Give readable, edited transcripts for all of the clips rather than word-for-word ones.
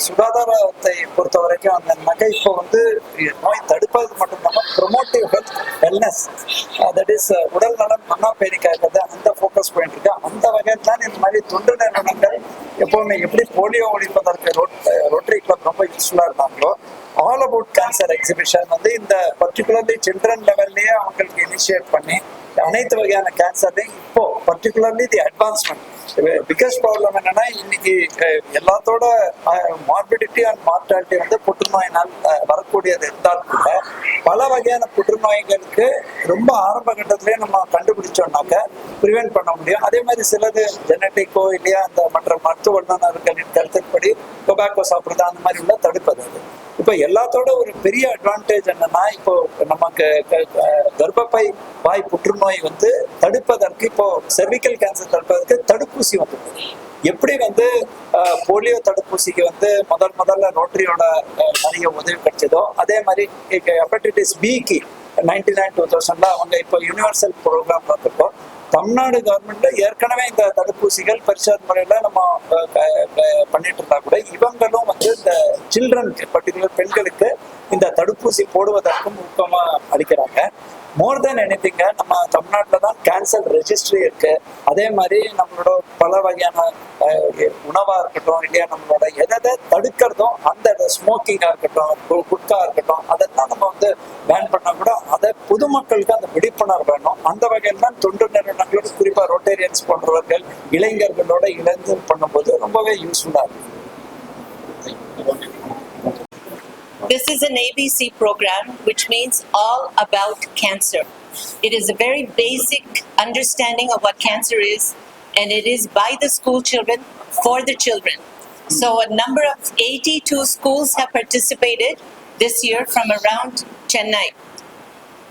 சுகாதாரத்தை பொறுத்த வரைக்கும் அந்த இப்போ வந்து நோய் தடுப்பது மட்டும் இல்லாமல் ப்ரொமோட்டிவ் ஹெல்த் வெல்னஸ், தட் இஸ் உடல் நலம் மன்னா பேணி காக்கிறது, அந்த ஃபோக்கஸ் போயிட்டு இருக்கு. அந்த வகையில் தான் இந்த மாதிரி தொண்டு நிறுவனங்கள் எப்பவுமே எப்படி போலியோ ஒழிப்பதற்கு ரோட்டரி கிளப் ரொம்ப யூஸ்ஃபுல்லா இருந்தாங்களோ, ஆல் அபவுட் கேன்சர் எக்ஸிபிஷன் வந்து இந்த பர்டிகுலர்லி சில்ட்ரன் லெவல்லையே அவங்களுக்கு இனிஷியேட் பண்ணி அனைத்து வகையான கேன்சர்லையும் இப்போ பர்டிகுலர்லி தி அட்வான்ஸ்மெண்ட். பிகஸ்ட் ப்ராப்ளம் என்னன்னா, இன்னைக்கு எல்லாத்தோட மார்பிடிட்டி அண்ட் மார்டாலிட்டி வந்து புற்றுநோயினால் வரக்கூடியது இருந்தால் கூட பல வகையான புற்றுநோய்களுக்கு ரொம்ப ஆரம்ப கட்டத்திலேயே நம்ம கண்டுபிடிச்சோம்னாக்க ப்ரிவென்ட் பண்ண முடியும். அதே மாதிரி சிலது ஜெனட்டிக்கோ இல்லையா அந்த மற்ற மருத்துவ வல்லுநர்களின் கருத்துப்படி டொபாக்கோ சாப்பிட்றது அந்த மாதிரி உள்ள தடுப்பது. அது இப்போ எல்லாத்தோட ஒரு பெரிய அட்வான்டேஜ் என்னன்னா, இப்போ நமக்கு கர்ப்பப்பை வாய் புற்றுநோய் வந்து தடுப்பதற்கு, இப்போ செர்விக்கல் கேன்சர் தடுப்பதற்கு தடுப்பூசி வந்துருக்கு. எப்படி வந்து போலியோ தடுப்பூசிக்கு வந்து முதல்ல ரோட்டரியோட நிறைய உதவி கிடைச்சதோ, அதே மாதிரி ஹெப்படைட்டிஸ் பிக்கு 99-2000 அவங்க இப்போ யூனிவர்சல் ப்ரோக்ராம் வந்துருக்கோம். தமிழ்நாடு கவர்மெண்ட்ல ஏற்கனவே இந்த தடுப்பூசிகள் பரிசோதனை முறையில நம்ம பண்ணிட்டு இருந்தா கூட இவங்களும் வந்து இந்த சில்ட்ரனுக்கு பர்டிகுலர் பெண்களுக்கு இந்த தடுப்பூசி போடுவதற்கும் ஊக்கமா அளிக்கிறாங்க. மோர் தென் எனிதிங்க நம்ம தமிழ்நாட்டில் தான் கேன்சர் ரெஜிஸ்ட்ரி இருக்கு. அதே மாதிரி நம்மளோட பல வகையான உணவா இருக்கட்டும் இல்லையா, நம்மளோட எதை தடுக்கிறதும் அந்த ஸ்மோக்கிங்கா இருக்கட்டும் குட்கா இருக்கட்டும் அதெல்லாம் நம்ம வந்து பேன் பண்ணா கூட அதை பொதுமக்களுக்கு அந்த விழிப்புணர்வு வேணும். அந்த வகையில் தான் தொண்டு நிறுவனங்களோட குறிப்பா ரோட்டேரியன்ஸ் போன்றவர்கள் இளைஞர்களோட இணைந்து பண்ணும்போது ரொம்பவே யூஸ்ஃபுல்லா இருக்கு. This is an ABC program, which means all about cancer. It is a very basic understanding of what cancer is, and it is by the school children for the children. So a number of 82 schools have participated this year from around Chennai.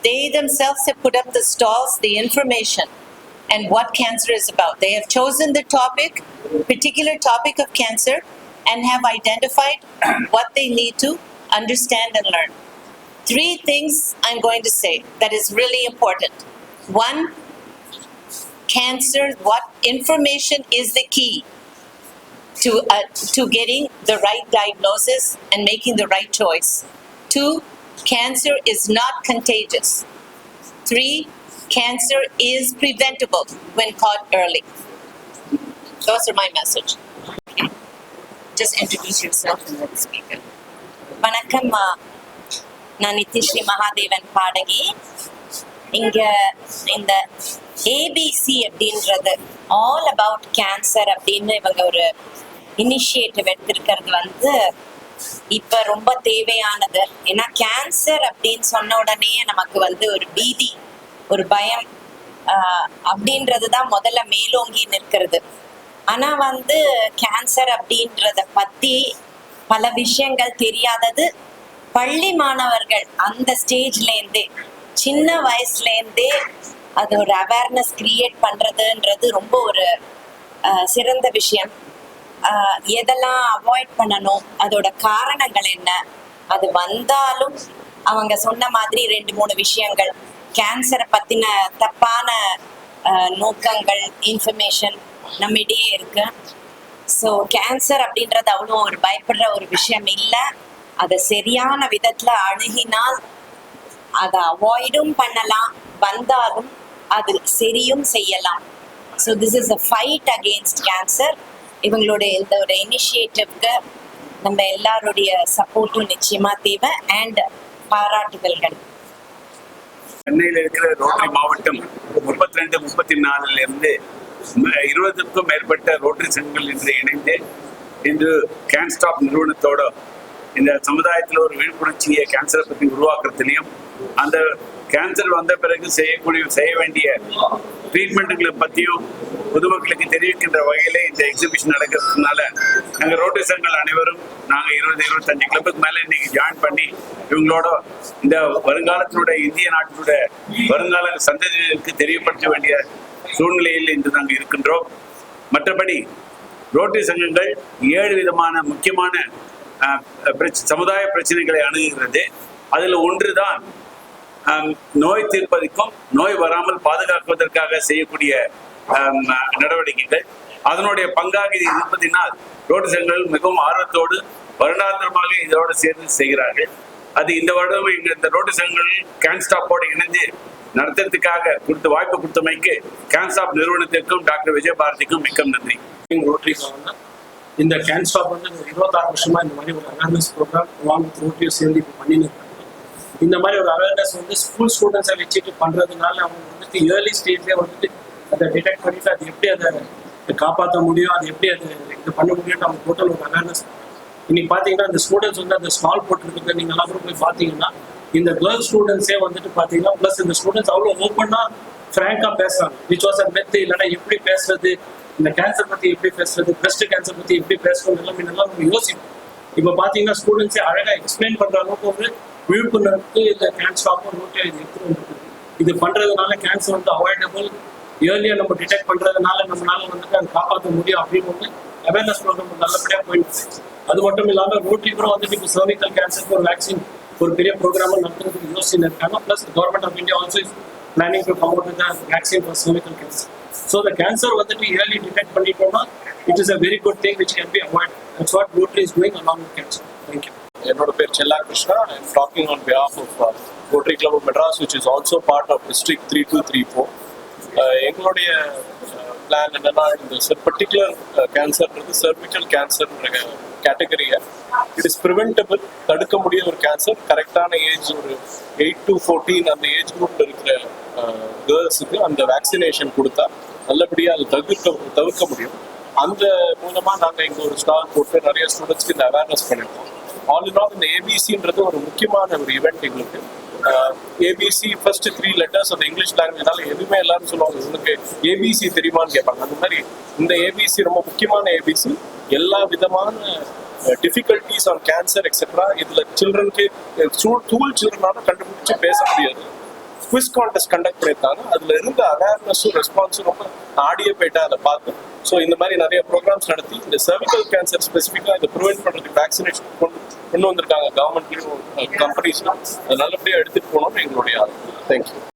They themselves have put up the stalls, the information, and what cancer is about. They have chosen the topic, particular topic of cancer, and have identified what they need to understand and learn. 3 things I'm going to say that is really important. 1, cancer, what information is the key to getting the right diagnosis and making the right choice. 2, cancer is not contagious. 3, cancer is preventable when caught early. Those are my message. Okay. Just introduce yourself and then speak. வணக்கம், நான் நித்யஸ்ரீ மகாதேவன் பாடகி. இங்க இந்த ABC அப்படின்றது all about cancer அப்படின்னு இவங்க ஒரு initiative எடுத்திருக்கிறது வந்து இப்ப ரொம்ப தேவையானது. ஏன்னா கேன்சர் அப்படின்னு சொன்ன உடனே நமக்கு வந்து ஒரு பீதி, ஒரு பயம் அப்படின்றது தான் முதல்ல மேலோங்கி நிற்கிறது. ஆனா வந்து கேன்சர் அப்படின்றத பத்தி பல விஷயங்கள் தெரியாதது. பள்ளி மாணவர்கள் அந்த ஸ்டேஜ்லேருந்தே, சின்ன வயசுலேருந்தே அது ஒரு அவேர்னஸ் கிரியேட் பண்ணுறதுன்றது ரொம்ப ஒரு சிறந்த விஷயம். எதெல்லாம் அவாய்ட் பண்ணணும், அதோட காரணங்கள் என்ன, அது வந்தாலும் அவங்க சொன்ன மாதிரி 2-3 விஷயங்கள், கேன்சரை பற்றின தப்பான நோக்கங்கள், இன்ஃபர்மேஷன் நம்மிடையே இருக்கு. ஸோ கேன்சர் அப்படின்றது அவ்வளோ ஒரு பயப்படுற ஒரு விஷயம் இல்லை. அதை சரியான விதத்தில் அணுகினால் அதை அவாய்டும் பண்ணலாம், வந்தாலும் அது சரியும் செய்யலாம். So this is a fight against cancer. இவங்களுடைய இந்த ஒரு இனிஷியேட்டிவ்க்கு நம்ம எல்லாருடைய சப்போர்ட்டும் நிச்சயமாக தேவை அண்ட் பாராட்டுதல்கள். சென்னையில் இருக்கிற ரோட்டரி மாவட்டம் 32-34 20க்கும் மேற்பட்ட ரோட்டரி சங்கங்கள் இன்று இணைந்து இன்று கேன்ஸ்டாப் நிறுவனத்தோட இந்த சமுதாயத்தில் ஒரு விழிப்புணர்ச்சியை கேன்சரை பற்றி உருவாக்குறதுலையும், அந்த கேன்சர் வந்த பிறகு செய்ய வேண்டிய ட்ரீட்மெண்ட்டுகளை பற்றியும் பொதுமக்களுக்கு தெரிவிக்கின்ற வகையிலே இந்த எக்ஸிபிஷன் நடக்கிறதுனால நாங்கள் ரோட்டரி சங்கங்கள் அனைவரும் நாங்கள் 20-25 கிளப்புக்கு மேலே இன்னைக்கு ஜாயின் பண்ணி இவங்களோட இந்த வருங்காலத்தினுடைய இந்திய நாட்டினுடைய வருங்கால சந்ததிகளுக்கு தெரியப்படுத்த வேண்டிய சூழ்நிலையில் இன்று நாங்கள் இருக்கின்றோம். மற்றபடி ரோட்டரி சங்கங்கள் 7 விதமான முக்கியமான சமுதாய பிரச்சனைகளை அணுகுகிறது. அதில் ஒன்றுதான் நோய் தீர்ப்பதற்கும் நோய் வராமல் பாதுகாப்பதற்காக செய்யக்கூடிய நடவடிக்கைகள். அதனுடைய பங்காக இது இருப்பதினால் ரோட்டரி சங்கங்கள் மிகவும் ஆர்வத்தோடு வருடாந்திரமாக இதோட சேர்ந்து செய்கிறார்கள். அது இந்த வருடம் இந்த ரோட்டரி சங்கங்கள் கேன்ஸ்டாப்போடு இணைந்து நடத்துறதுக்காக வாய்ப்பு கொடுத்தமைக்கு கேன்ஸ்டாப் நிறுவனத்திற்கும் டாக்டர் விஜயபாரதிக்கும் மிக்க நன்றி. ரோட்டரி கவர்னர் இந்த கேன்ஸ்டாப் வந்து 26 வருஷமா இந்த மாதிரி ஒரு அவேர்னஸ் ப்ரோக்ராம் லாங் வித் ரோட்டரியும் சேர்ந்து இப்போ பண்ணின்னு இருக்காங்க. இந்த மாதிரி ஒரு அவேர்னஸ் வந்து ஸ்கூல் ஸ்டூடெண்ட்ஸை வச்சுட்டு பண்றதுனால அவங்க வந்துட்டு ஏர்லி ஸ்டேஜ்லேயே வந்துட்டு அதை டிடெக்ட் பண்ணிட்டு அது எப்படி அதை காப்பாற்ற முடியும், அது எப்படி அதை இது பண்ண முடியும்னு அவங்க டோட்டல் ஒரு அவேர்னஸ். இன்னைக்கு பார்த்தீங்கன்னா இந்த ஸ்டூடெண்ட்ஸ் வந்து அந்த ஸ்மால் போட்டுருக்கு நீங்கள் எல்லாம் கூட போய் பார்த்தீங்கன்னா இந்த கேர்ள்ஸ் ஸ்டூடெண்ட்ஸே வந்துட்டு பார்த்தீங்கன்னா ப்ளஸ் இந்த ஸ்டூடெண்ட்ஸ் அவ்வளோ ஓப்பனாக ஃப்ராங்காக பேசுறாங்க. விச் வாஸ் அ மெத்து. இல்லைன்னா எப்படி பேசுறது, இந்த கேன்சர் பற்றி எப்படி பேசுறது, பிரஸ்ட் கேன்சர் பற்றி எப்படி பேசுறது எல்லாமே நல்லா நம்ம யோசிப்போம். இப்போ பார்த்தீங்கன்னா ஸ்டூடெண்ட்ஸே அழகாக எக்ஸ்பிளைன் பண்ணுற அளவுக்கு ஒரு விழிப்புணர்வுக்கு இந்த கேன்சர் ரோட்டியாக இது எடுத்துகிட்டு வந்துருக்கு. இது பண்ணுறதுனால கேன்சர் வந்து அவாய்டபிள், ஏர்லியாக நம்ம டிடெக்ட் பண்ணுறதுனால நம்மளால வந்துட்டு அதை காப்பாற்ற முடியும் அப்படின்னு வந்து அவேர்னஸ் ப்ரோக்ராம் நல்லபடியாக போயிட்டு. அது மட்டும் இல்லாமல் ரோட்டரி கூட வந்துட்டு இப்போ சர்விக்கல் கேன்சருக்கு ஒரு வேக்சின் ஒரு பெரிய ப்ரோக்ராமாக நடத்துறதுக்கு யோசிச்சு இருக்காங்க. Plus government of India also is planning to promote the vaccine for cervical cancer. So the cancer வந்துட்டு ஏர்லி டிடெக்ட் பண்ணிட்டோம்னா it is a very good thing which can be avoided. That's what Rotary is doing along with cancer. Thank you. என்னோட பேர் செல்லா Krishna. I am talking on behalf of Rotary Club of Madras, which is also part of District 3234. எங்களுடைய plan என்னன்னா, இந்த particular கேன்சர்ன்றது cervical கேன்சர்ன்ற கேட்டகரியை it is preventable, தடுக்க முடிய ஒரு கேன்சர். கரெக்டான ஏஜ் ஒரு 8 to 14 அந்த ஏஜ் குரூப்ல இருக்கிற கேர்ள்ஸுக்கு அந்த வேக்சினேஷன் கொடுத்தா நல்லபடியாக அது தவிர்க்க முடியும். அந்த மூலமாக நாங்கள் இங்கே ஒரு ஸ்டால் போட்டு நிறைய ஸ்டூடெண்ட்ஸ்க்கு இந்த அவேர்னஸ் பண்ணியிருக்கோம். ஆல் இன் ஆல் இந்த ஏபிசின்றது ஒரு முக்கியமான ஒரு ஈவெண்ட் எங்களுக்கு. ஏபிசி ஃபர்ஸ்ட் 3 letters அந்த இங்கிலீஷ் லாங்குவேஜ்னால எதுவுமே எல்லாரும் சொல்லுவாங்க, உங்களுக்கு ஏபிசி தெரியுமான்னு கேட்பாங்க. அந்த மாதிரி இந்த ஏபிசி ரொம்ப முக்கியமான ஏபிசி. எல்லா விதமான டிஃபிகல்ட்டிஸ் ஆன் கேன்சர் எக்ஸெட்ரா இதில் சில்ட்ரனுக்கு ஸ்கூல் சில்ட்ரனால கண்டுபிடிச்சு பேச முடியாது. குவிஸ் கான்டெஸ்ட் கண்டக்ட் பண்ணியிருக்காங்க. அதில் இருந்த அவேர்னஸும் ரெஸ்பான்ஸும் ரொம்ப ஆடியோ போயிட்டா அதை பார்த்து. ஸோ இந்த மாதிரி நிறைய ப்ரோக்ராம்ஸ் நடத்தி இந்த சர்விக்கல் கேன்சர் ஸ்பெசிஃபிக்காக இதை ப்ரிவென்ட் பண்ணுறதுக்கு வேக்சினேஷன் கொண்டு வந்திருக்காங்க கவர்மெண்ட்லேயும் கம்பெனிஸ்லாம். அதை நல்லபடியாக எடுத்துகிட்டு போகணும்னு எங்களுடைய ஆர்வம். தேங்க்யூ.